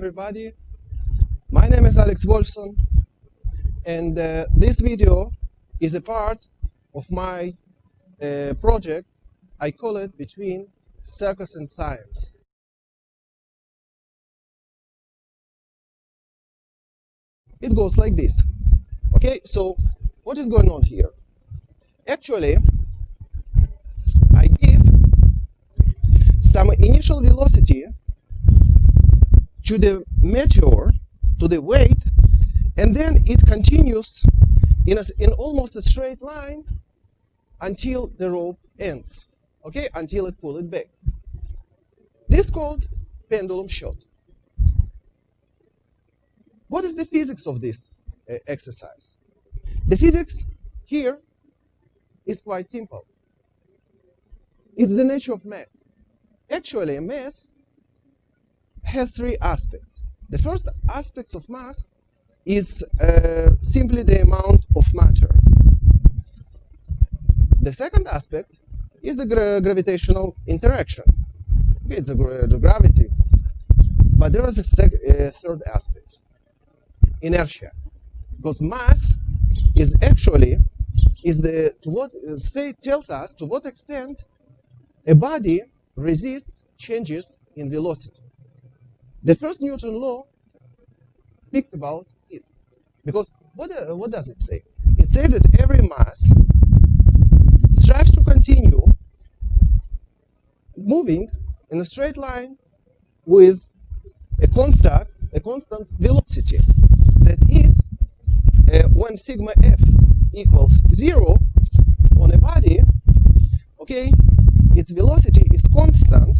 everybody. My name is Alex Wolfson, and this video is a part of my project. I call it Between Circus and Science. It goes like this. Okay, so what is going on here? Actually, I give some initial velocity to the meteor, to the weight, and then it continues in almost a straight line until the rope ends, okay, until it pulls it back. This is called pendulum shot. What is the physics of this exercise? The physics here is quite simple. It's the nature of mass. Actually, mass has three aspects. The first aspect of mass is simply the amount of matter. The second aspect is the gravitational interaction. Okay, it's the gravity. But there is a third aspect, inertia. Because mass is actually tells us to what extent a body resists changes in velocity. The first Newton law speaks about it. Because what does it say? It says that every mass strives to continue moving in a straight line with a constant velocity. That is, when sigma f equals 0 on a body, okay, its velocity is constant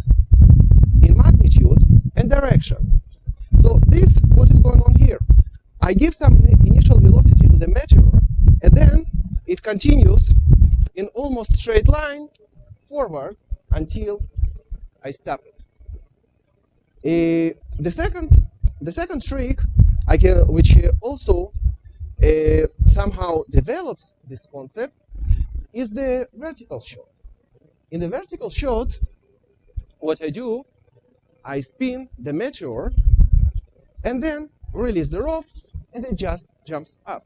in magnitude and direction. So this, what is going on here? I give some initial velocity to the meteor, and then it continues in almost straight line forward until I stop it. The second trick which also somehow develops this concept is the vertical shot. In the vertical shot, what I do, I spin the meteor and then release the rope, and it just jumps up.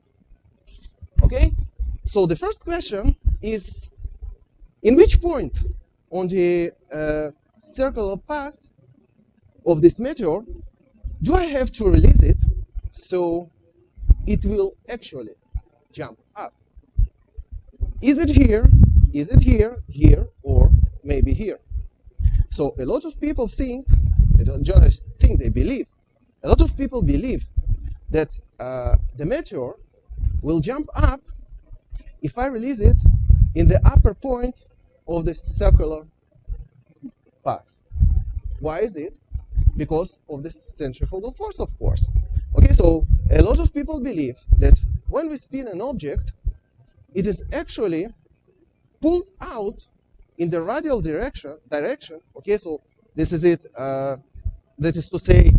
Okay? So the first question is, in which point on the circular path of this meteor do I have to release it so it will actually jump up? Is it here? Is it here, here, or maybe here? So a lot of people think, they don't just think, they believe. A lot of people believe that the meteor will jump up if I release it in the upper point of the circular path. Why is it? Because of the centrifugal force, of course. Okay, so a lot of people believe that when we spin an object, it is actually pulled out in the radial direction. Okay, so this is it. That is to say,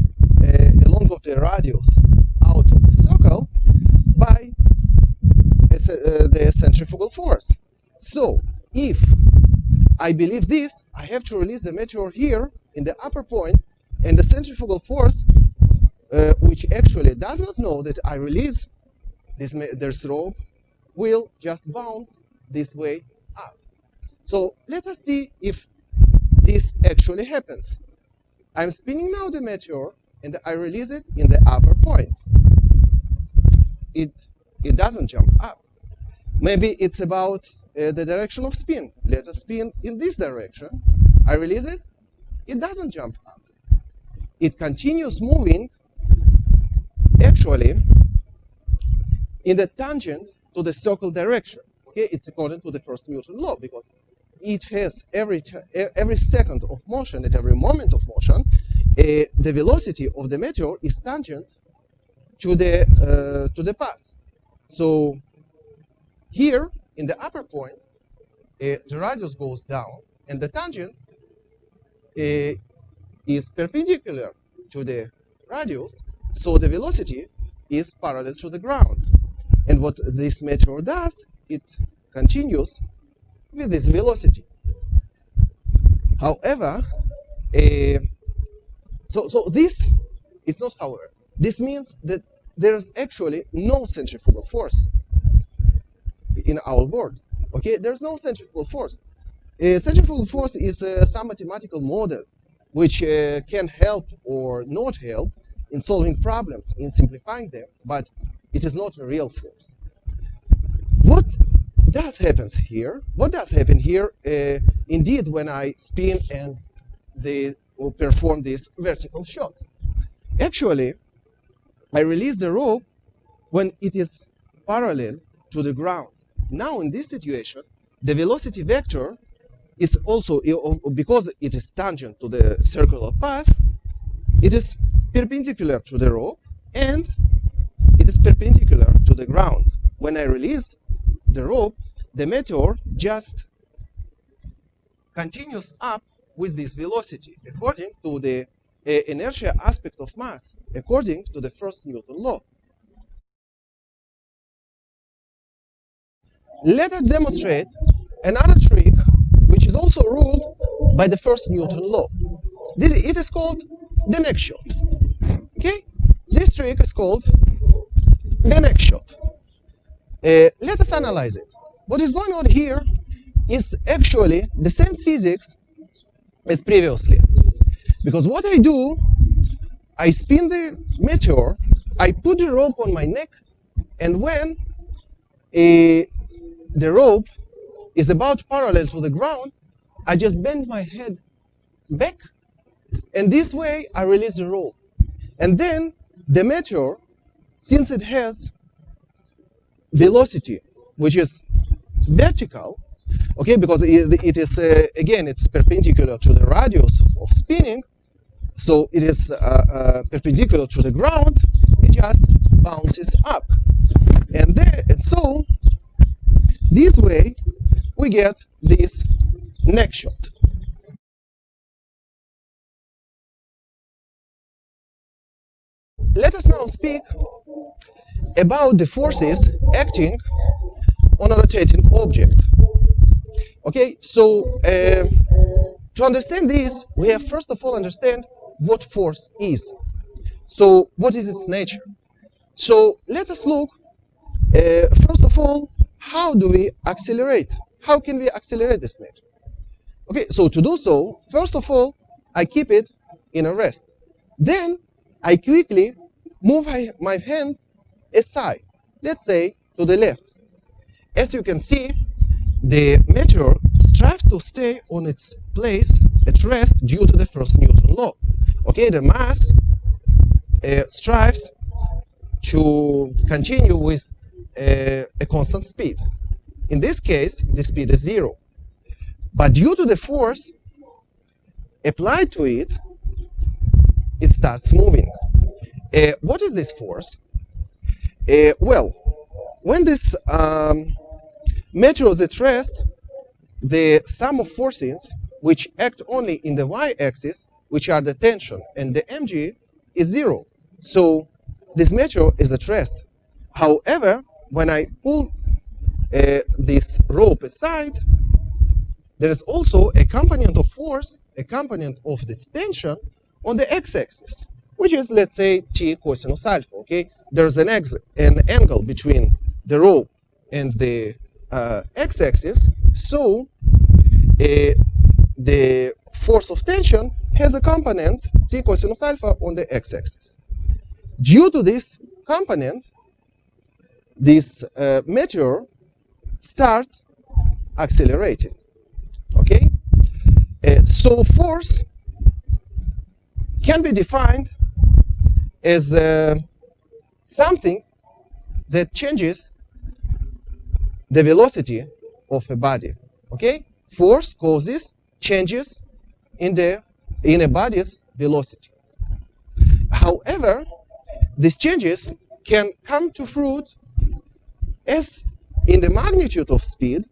along of the radius out of the circle by the centrifugal force. So if I believe this, I have to release the meteor here in the upper point, and the centrifugal force, which actually does not know that I release this rope, will just bounce this way up. So let us see if this actually happens. I'm spinning now the meteor, and I release it in the upper point. It doesn't jump up. Maybe it's about the direction of spin. Let us spin in this direction. I release it. It doesn't jump up. It continues moving, actually, in the tangent to the circle direction. Okay, it's according to the first Newton law, because it has every second of motion, at every moment of motion, the velocity of the meteor is tangent to the path. So here in the upper point, the radius goes down, and the tangent is perpendicular to the radius, so the velocity is parallel to the ground. And what this meteor does, it continues with this velocity. However, so this It's not however. This means that there is actually no centrifugal force in our world. Okay, there's no centrifugal force. Centrifugal force is some mathematical model which can help or not help in solving problems, in simplifying them, but it is not a real force. What does happen here? What does happen here, indeed, when I spin and they will perform this vertical shot? Actually, I release the rope when it is parallel to the ground. Now, in this situation, the velocity vector is also, because it is tangent to the circular path, it is perpendicular to the rope and it is perpendicular to the ground. When I release the rope, the meteor just continues up with this velocity according to the inertia aspect of mass, according to the first Newton law. Let us demonstrate another trick which is also ruled by the first Newton law. It is called the neck shot. Okay? This trick is called the neck shot. Let us analyze it. What is going on here is actually the same physics as previously. Because what I do, I spin the meteor, I put the rope on my neck, and when the rope is about parallel to the ground, I just bend my head back, and this way I release the rope. And then the meteor, since it has velocity which is vertical, okay, because it is again it's perpendicular to the radius of spinning, so it is perpendicular to the ground, it just bounces up, and so this way we get this neck shot. Let us now speak about the forces acting on a rotating object. Okay, so to understand this, we have first of all understand what force is. So what is its nature? So let us look first of all, how do we accelerate? How can we accelerate this nature? Okay, so to do so, first of all, I keep it in a rest. Then I quickly move my hand aside, let's say to the left. As you can see, the meteor strives to stay on its place at rest due to the first Newton law. Okay, the mass strives to continue with a constant speed. In this case, the speed is 0. But due to the force applied to it, it starts moving. What is this force? Well, when this meteor is at rest, the sum of forces which act only in the y-axis, which are the tension and the mg, is 0. So this meteor is at rest. However, when I pull this rope aside, there is also a component of force, a component of this tension on the x-axis, which is, let's say, t cosinus alpha. Okay, there's an angle between the rope and the x-axis, so the force of tension has a component t cosinus alpha on the x-axis. Due to this component, this meteor starts accelerating. Okay, so force can be defined as something that changes the velocity of a body. Okay, force causes changes in a body's velocity. However, these changes can come to fruit as in the magnitude of speed,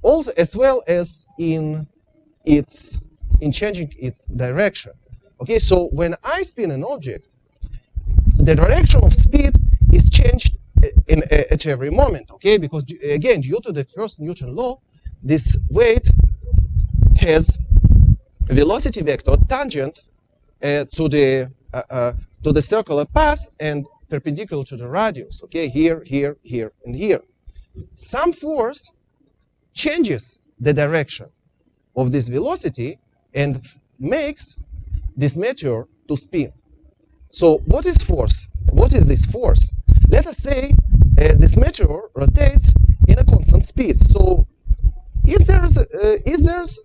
also as well as in changing its direction. Okay, so when I spin an object, the direction of speed is changed at every moment. Okay, because again, due to the first Newton law, this weight has a velocity vector tangent to the circular path and perpendicular to the radius. Okay, here, here, here, and here. Some force changes the direction of this velocity and makes this meteor to spin. So what is force? What is this force? Let us say this meteor rotates in a constant speed. So is there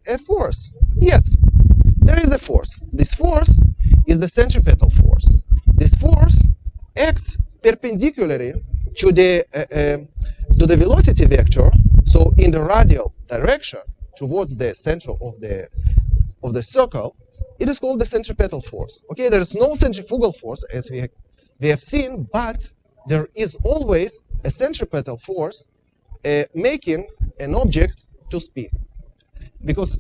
a force? Yes, there is a force. This force is the centripetal force. This force acts perpendicularly to the velocity vector, so in the radial direction towards the center of the circle. It is called the centripetal force. Okay, there is no centrifugal force as we have seen, but there is always a centripetal force making an object to spin. Because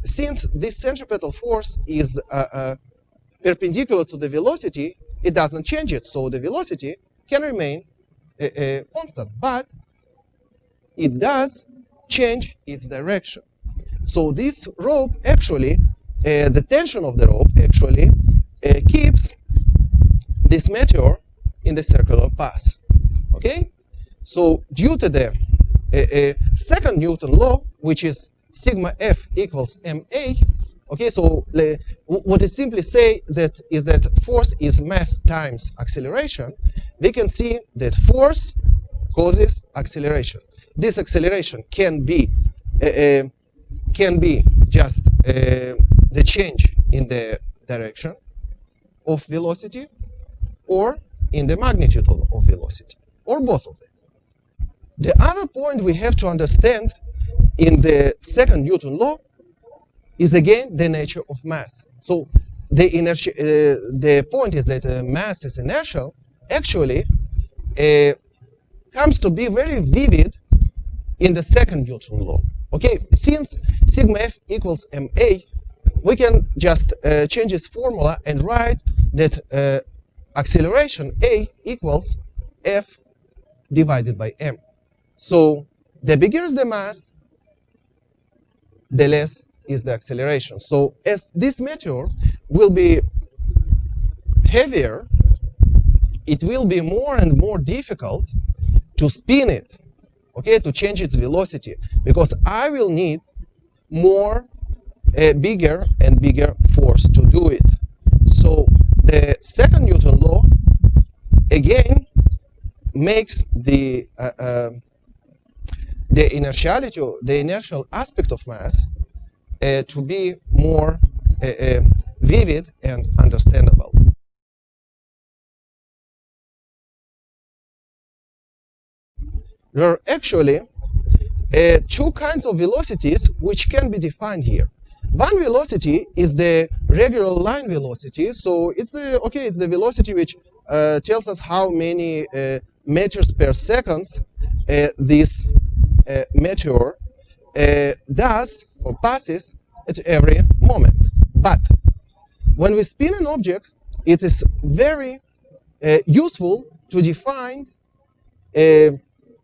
since this centripetal force is perpendicular to the velocity, it doesn't change it. So the velocity can remain constant, but it does change its direction. So this rope actually, the tension of the rope actually keeps this meteor in the circular path. Okay? So due to the second Newton law, which is sigma F equals ma, okay, so what it simply say that is that force is mass times acceleration, we can see that force causes acceleration. This acceleration can be just the change in the direction of velocity or in the magnitude of velocity, or both of them. The other point we have to understand in the second Newton law is again the nature of mass. So the point is that mass is inertial actually comes to be very vivid in the second Newton law. Okay, since sigma F equals ma, we can just change this formula and write that acceleration a equals F divided by m. So the bigger is the mass, the less is the acceleration. So as this meteor will be heavier, it will be more and more difficult to spin it, okay, to change its velocity, because I will need more bigger and bigger force to do it. So the second Newton law again makes the inertiality, the inertial aspect of mass to be more vivid and understandable. There are actually two kinds of velocities which can be defined here. One velocity is the regular line velocity. So it's the velocity which tells us how many meters per second this meteor does or passes at every moment. But when we spin an object, it is very useful to define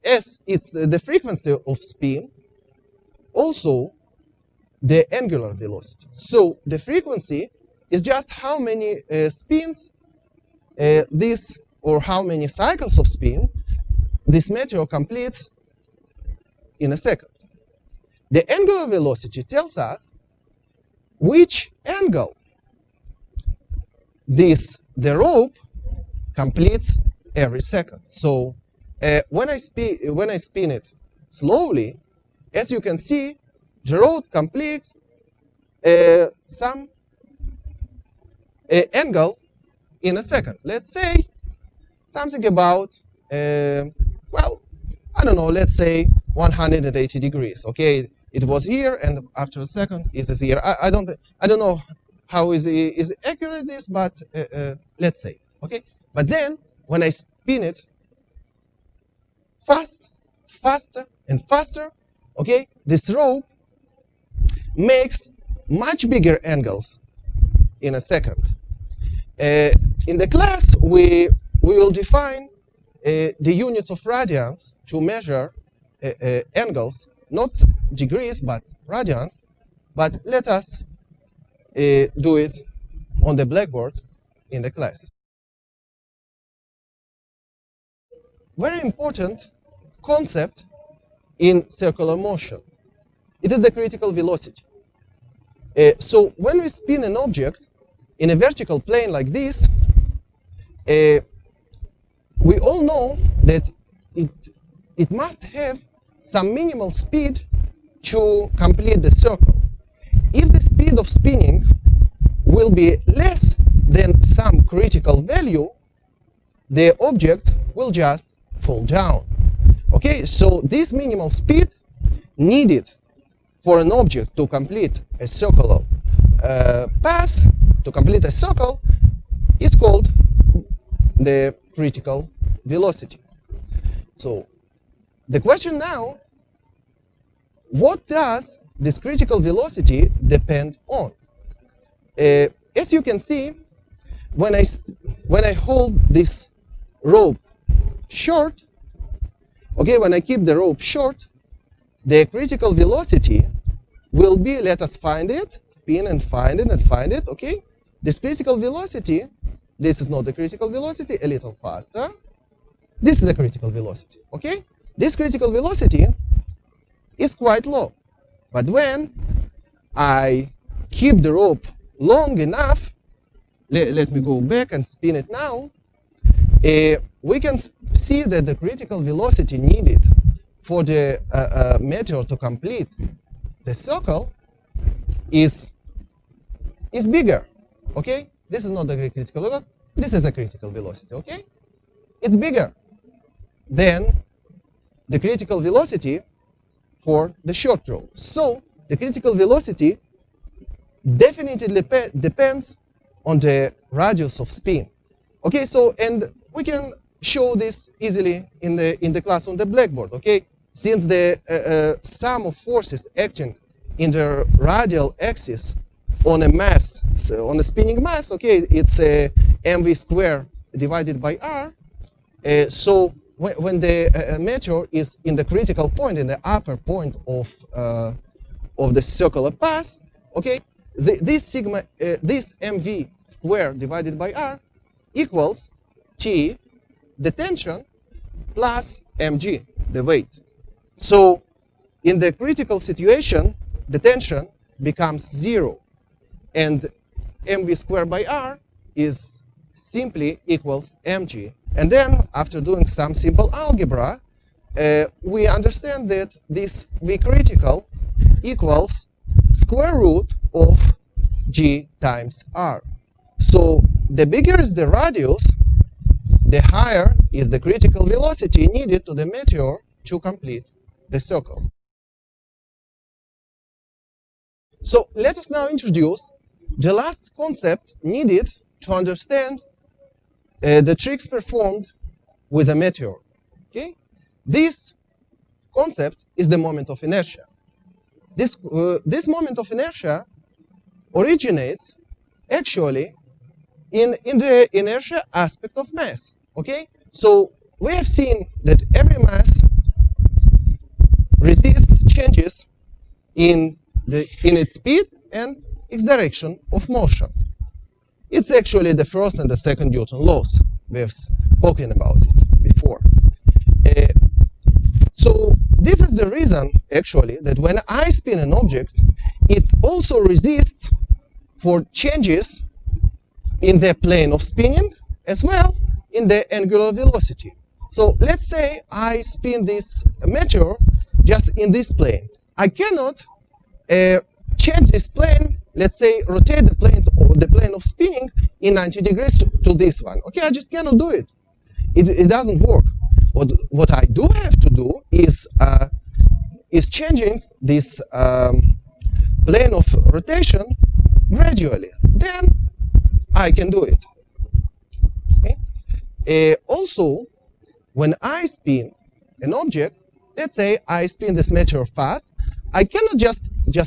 as it's the frequency of spin, also the angular velocity. So the frequency is just how many spins or how many cycles of spin this meteor completes in a second. The angular velocity tells us which angle the rope completes every second. So when I spin it slowly, as you can see, the rope completes some angle in a second. Let's say something about well, I don't know. Let's say 180 degrees. Okay, it was here, and after a second, it is here. I don't know how is accurate this, but let's say, okay. But then when I spin it faster and faster, okay, this rope makes much bigger angles in a second. In the class, we will define the units of radians to measure angles, not degrees, but radians. But let us do it on the blackboard in the class. Very important concept in circular motion. It is the critical velocity. So when we spin an object in a vertical plane like this, we all know that it must have some minimal speed to complete the circle. If the speed of spinning will be less than some critical value, the object will just fall down. Okay, so this minimal speed needed for an object to complete a circular path, to complete a circle, is called the critical velocity. So the question now, what does this critical velocity depend on? As you can see, when I hold this rope short, okay, when I keep the rope short, the critical velocity will be, let us find it, spin and find it, okay? This critical velocity, this is not the critical velocity, a little faster. This is a critical velocity, okay? This critical velocity is quite low. But when I keep the rope long enough, let me go back and spin it now, we can see that the critical velocity needed for the meteor to complete the circle is bigger, okay? This is not the critical velocity, this is a critical velocity, okay? It's bigger than the critical velocity for the short rope. So the critical velocity definitely depends on the radius of spin. Okay, so and we can show this easily in the class on the blackboard. Okay, since the sum of forces acting in the radial axis on a mass, so on a spinning mass, okay, it's mv squared divided by r. So when the meteor is in the critical point, in the upper point of the circular path, okay, this mv squared divided by r equals t, the tension, plus mg, the weight. So in the critical situation, the tension becomes 0, and mv squared by r is simply equals mg. And then, after doing some simple algebra, we understand that this v critical equals square root of g times r. So the bigger is the radius, the higher is the critical velocity needed to the meteor to complete the circle. So let us now introduce the last concept needed to understand the tricks performed with a meteor. Okay? This concept is the moment of inertia. This moment of inertia originates actually in the inertia aspect of mass. Okay? So we have seen that every mass resists changes in its speed and its direction of motion. It's actually the first and the second Newton laws. We have spoken about it before. So this is the reason, actually, that when I spin an object, it also resists for changes in the plane of spinning, as well in the angular velocity. So let's say I spin this meteor just in this plane. I cannot change this plane, let's say rotate the plane of spinning in 90 degrees to this one. Okay, I just cannot do it. It doesn't work. What I do have to do is changing this plane of rotation gradually. Then I can do it. Okay? Also, when I spin an object, let's say I spin this meteor fast, I cannot just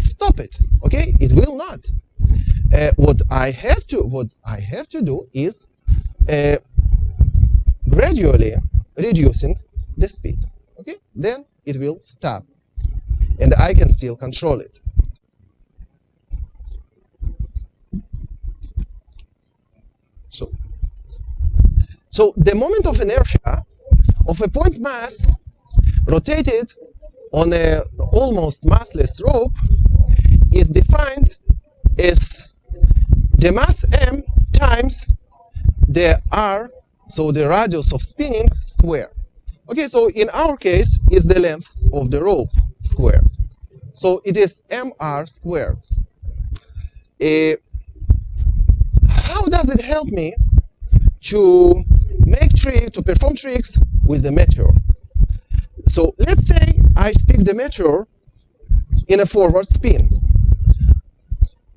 stop it. Okay, it will not. What I have to do is gradually reducing the speed. Okay, then it will stop, and I can still control it. So, so the moment of inertia of a point mass rotated on a almost massless rope is defined as the mass m times the r, so the radius of spinning square. Okay, so in our case is the length of the rope squared. So it is mr squared. How does it help me to perform tricks with the meteor? So let's say I spin the meteor in a forward spin.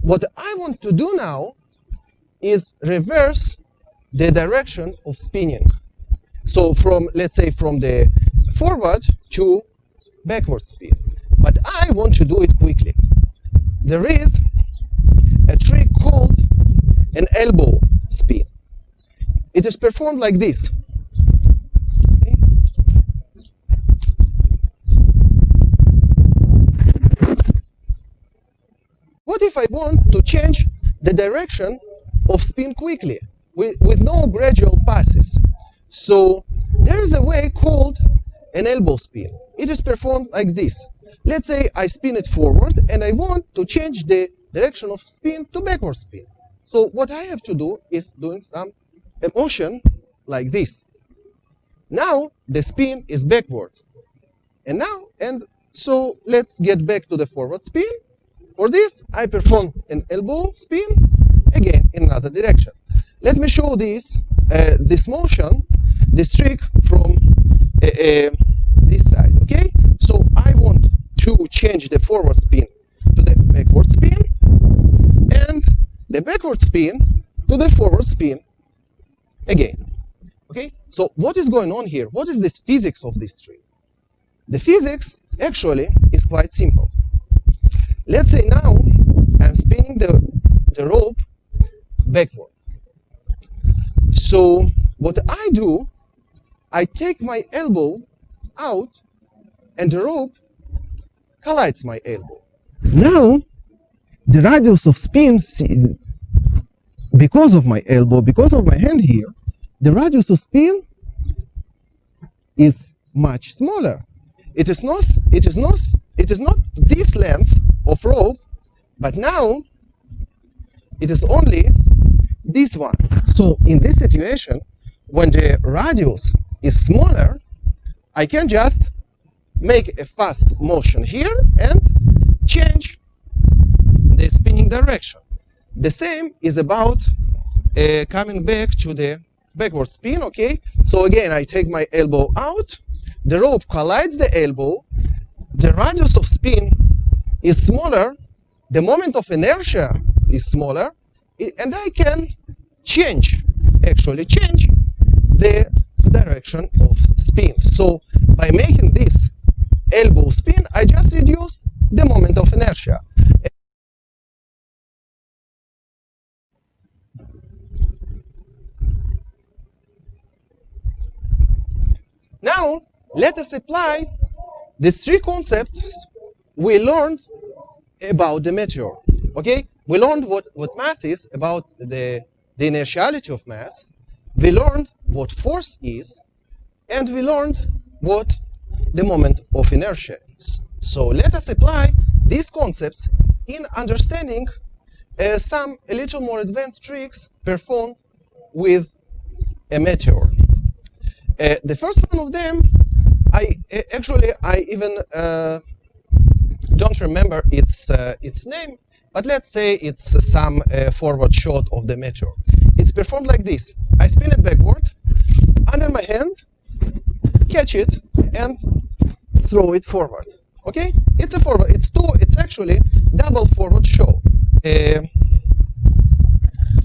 What I want to do now is reverse the direction of spinning. So from, let's say, from the forward to backward spin. But I want to do it quickly. There is a trick called an elbow spin. It is performed like this. Okay. What if I want to change the direction of spin quickly with no gradual passes? So there is a way called an elbow spin. It is performed like this. Let's say I spin it forward and I want to change the direction of spin to backward spin. So what I have to do is doing some motion like this. Now the spin is backward. And so let's get back to the forward spin. For this, I perform an elbow spin, again in another direction. Let me show this motion, this trick from this side, okay? So I want to change the forward spin to the backward spin, and the backward spin to the forward spin again, okay? So what is going on here? What is this physics of this trick? The physics actually is quite simple. Let's say now I'm spinning the rope backward. So what I do, I take my elbow out and the rope collides my elbow. Now the radius of spin, because of my elbow, because of my hand here, the radius of spin is much smaller. It is not this length of rope, but now it is only this one. So in this situation, when the radius is smaller, I can just make a fast motion here and change the spinning direction. The same is about coming back to the backward spin, okay? So again, I take my elbow out, the rope collides the elbow, the radius of spin is smaller, the moment of inertia is smaller, and I can actually change the direction of spin. So by making this elbow spin, I just reduce the moment of inertia. Now, let us apply these three concepts we learned about the meteor. Okay, we learned what mass is, about the inertiality of mass. We learned what force is, and we learned what the moment of inertia is. So let us apply these concepts in understanding some a little more advanced tricks performed with a meteor. The first one of them, I even don't remember its name, but let's say it's some forward shot of the meteor. It's performed like this. I spin it backward, under my hand, catch it, and throw it forward. Okay? It's a forward. It's actually double forward shot.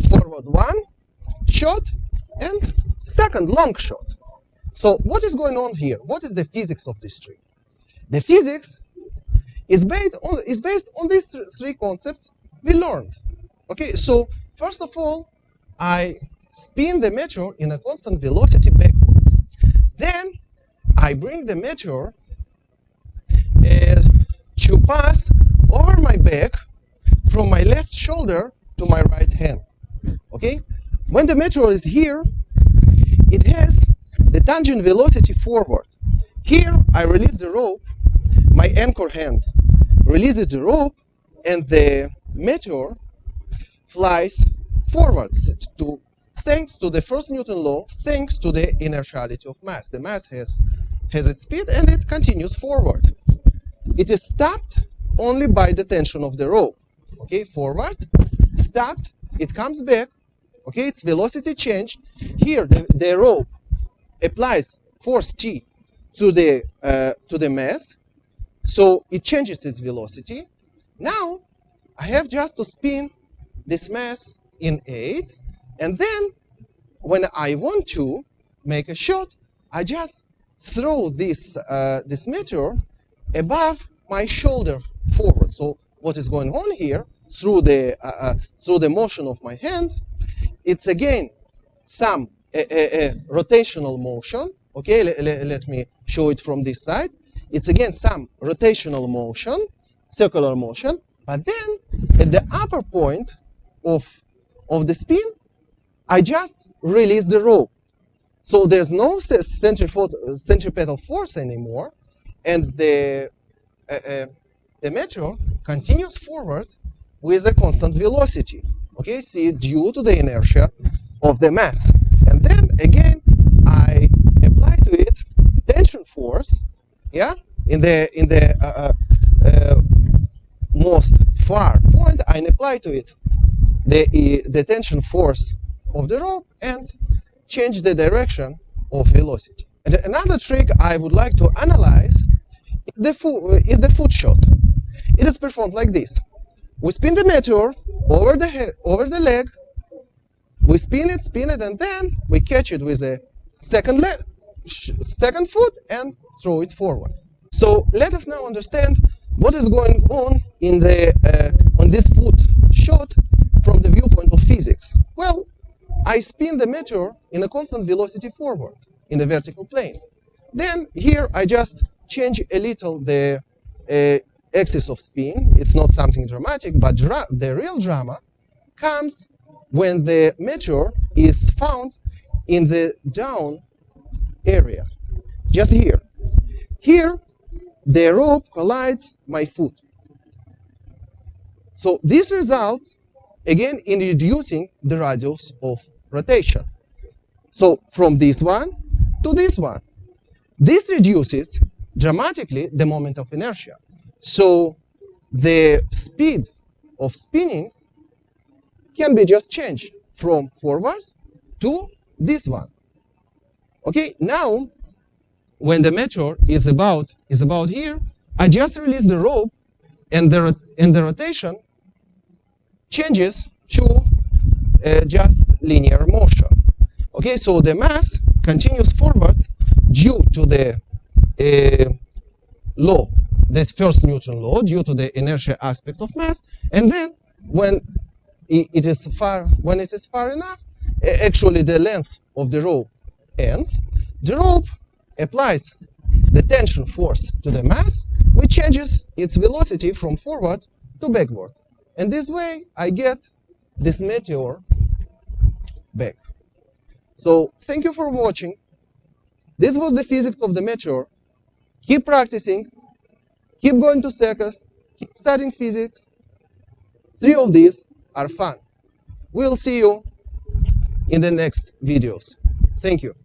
Forward one shot and second long shot. So what is going on here? What is the physics of this trick? The physics is based on these three concepts we learned. Okay, so first of all, I spin the meteor in a constant velocity backwards. Then I bring the meteor to pass over my back from my left shoulder to my right hand. Okay, When the meteor is here, it has the tangent velocity forward. Here, I release the rope, my anchor hand releases the rope, and the meteor flies forwards thanks to the first Newton law, thanks to the inertiality of mass. The mass has its speed and it continues forward. It is stopped only by the tension of the rope. Okay, forward, stopped, it comes back. Okay, its velocity changed. Here, the rope applies force T to the mass, so it changes its velocity. Now, I have just to spin this mass in 8, and then when I want to make a shot, I just throw this meteor above my shoulder forward. So what is going on here through the motion of my hand? It's again some rotational motion. Okay, let me show it from this side. It's again some rotational motion, circular motion, but then at the upper point of the spin, I just release the rope. So there's no centripetal force anymore, and the meteor continues forward with a constant velocity. Okay, see, due to the inertia of the mass. And then again, I apply to it tension force. Yeah, in the most far point, I apply to it the tension force of the rope and change the direction of velocity. And another trick I would like to analyze is the foot shot. It is performed like this. We spin the meteor over the leg, we spin it, and then we catch it with a second foot and throw it forward. So let us now understand what is going on on this foot shot from the viewpoint of physics. Well, I spin the meteor in a constant velocity forward in the vertical plane. Then here I just change a little the axis of spin. It's not something dramatic, but the real drama comes when the meteor is found in the down area, just here. Here, the rope collides my foot. So this results, again, in reducing the radius of rotation. So from this one to this one. This reduces dramatically the moment of inertia. So the speed of spinning can be just changed from forward to this one. Okay, now when the meteor is about here, I just release the rope, and the rotation changes to just linear motion. Okay, so the mass continues forward due to the law, this first Newton law, due to the inertia aspect of mass, and then when it is far enough, actually the length of the rope ends. The rope applies the tension force to the mass, which changes its velocity from forward to backward. And this way, I get this meteor back. So, thank you for watching. This was the physics of the meteor. Keep practicing, keep going to circus, keep studying physics. 3 of these are fun. We'll see you in the next videos. Thank you.